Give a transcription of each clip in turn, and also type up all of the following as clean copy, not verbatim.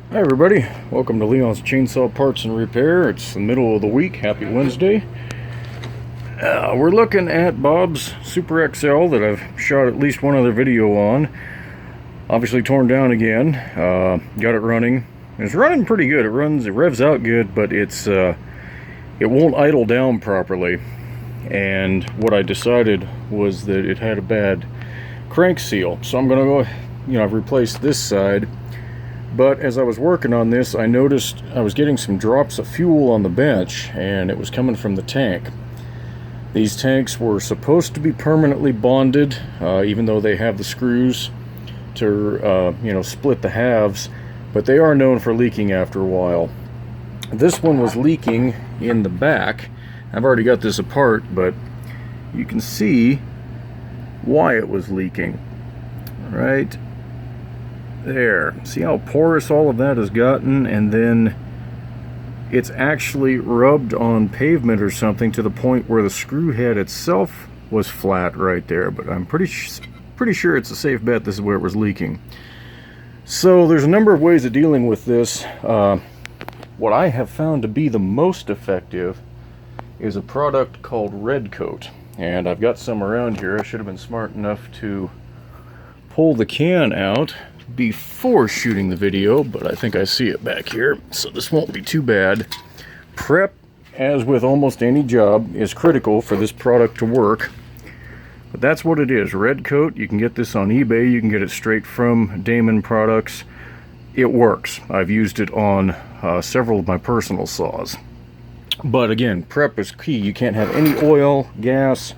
Hi everybody, welcome to Leon's Chainsaw Parts and Repair. It's the middle of the week. Happy Wednesday. We're looking at Bob's Super XL that I've shot at least one other video on. Obviously torn down again. Got it running. It's running pretty good. It revs out good, but it won't idle down properly. And what I decided was that it had a bad crank seal. So I'm gonna go, I've replaced this side. But as I was working on this, I noticed I was getting some drops of fuel on the bench, and it was coming from the tank. These tanks were supposed to be permanently bonded, even though they have the screws to, split the halves, but they are known for leaking after a while. This one was leaking in the back. I've already got this apart, but you can see why it was leaking. Right there. See how porous all of that has gotten, and then it's actually rubbed on pavement or something to the point where the screw head itself was flat right there. But I'm pretty sure it's a safe bet this is where it was leaking. So there's a number of ways of dealing with this. What I have found to be the most effective is a product called Red Coat, and I've got some around here. I should have been smart enough to pull the can out before shooting the video, but I think I see it back here, so this won't be too bad. Prep, as with almost any job, is critical for this product to work, but that's what it is. Red Coat. You can get this on eBay. You can get it straight from Damon Products. It works. I've used it on several of my personal saws. But again, prep is key. You can't have any oil, gas,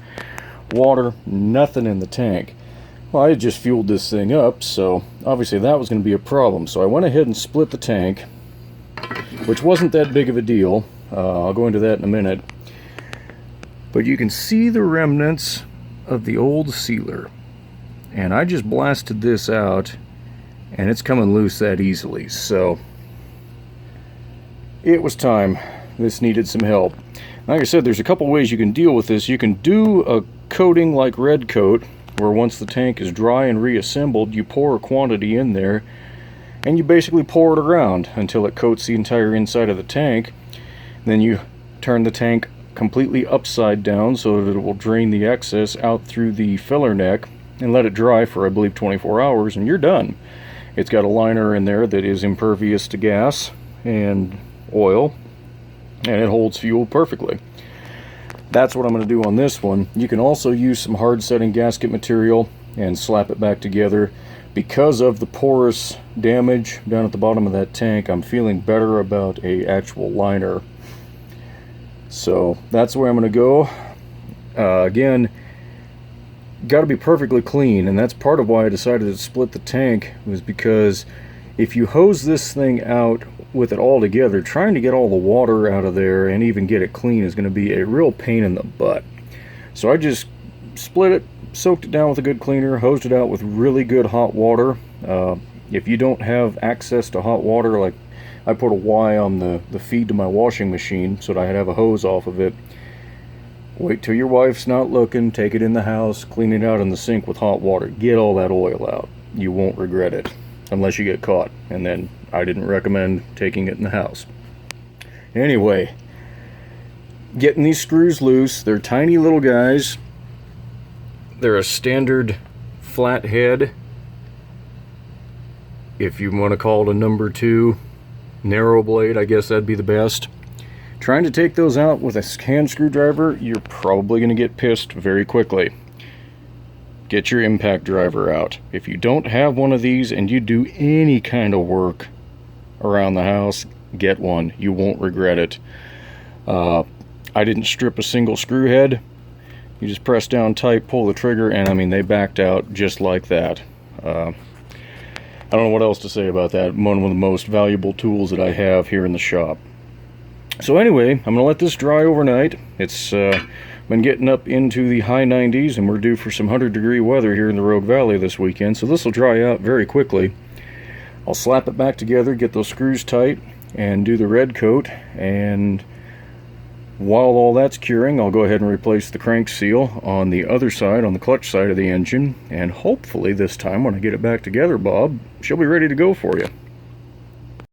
water, nothing in the tank. Well, I just fueled this thing up, so obviously that was going to be a problem. So I went ahead and split the tank, which wasn't that big of a deal. I'll go into that in a minute. But you can see the remnants of the old sealer. And I just blasted this out, and it's coming loose that easily. So it was time. This needed some help. Like I said, there's a couple ways you can deal with this. You can do a coating like Red Coat, where once the tank is dry and reassembled, you pour a quantity in there and you basically pour it around until it coats the entire inside of the tank. Then you turn the tank completely upside down so that it will drain the excess out through the filler neck and let it dry for, I believe, 24 hours, and you're done. It's got a liner in there that is impervious to gas and oil, and it holds fuel perfectly. That's what I'm going to do on this one. You can also use some hard setting gasket material and slap it back together. Because of the porous damage down at the bottom of that tank, I'm feeling better about a actual liner. So that's where I'm going to go. Again, got to be perfectly clean, and that's part of why I decided to split the tank, was because if you hose this thing out with it all together, trying to get all the water out of there and even get it clean is going to be a real pain in the butt. So I just split it, soaked it down with a good cleaner, hosed it out with really good hot water. If you don't have access to hot water, like I put a Y on the feed to my washing machine so that I could have a hose off of it. Wait till your wife's not looking, take it in the house, clean it out in the sink with hot water. Get all that oil out. You won't regret it, unless you get caught, and then I didn't recommend taking it in the house. Anyway, getting these screws loose. They're tiny little guys. They're a standard flat head, if you want to call it a number 2 narrow blade, I guess that'd be the best. Trying to take those out with a hand screwdriver, you're probably going to get pissed very quickly. Get your impact driver out. If you don't have one of these and you do any kind of work around the house, get one. You won't regret it. I didn't strip a single screw head. You just press down tight, pull the trigger, and I mean, they backed out just like that. I don't know what else to say about that. One of the most valuable tools that I have here in the shop. So anyway, I'm going to let this dry overnight. It's been getting up into the high 90s, and we're due for some 100-degree weather here in the Rogue Valley this weekend, so this will dry out very quickly. I'll slap it back together, get those screws tight, and do the Red Coat, and while all that's curing, I'll go ahead and replace the crank seal on the other side, on the clutch side of the engine, and hopefully this time when I get it back together, Bob, she'll be ready to go for you.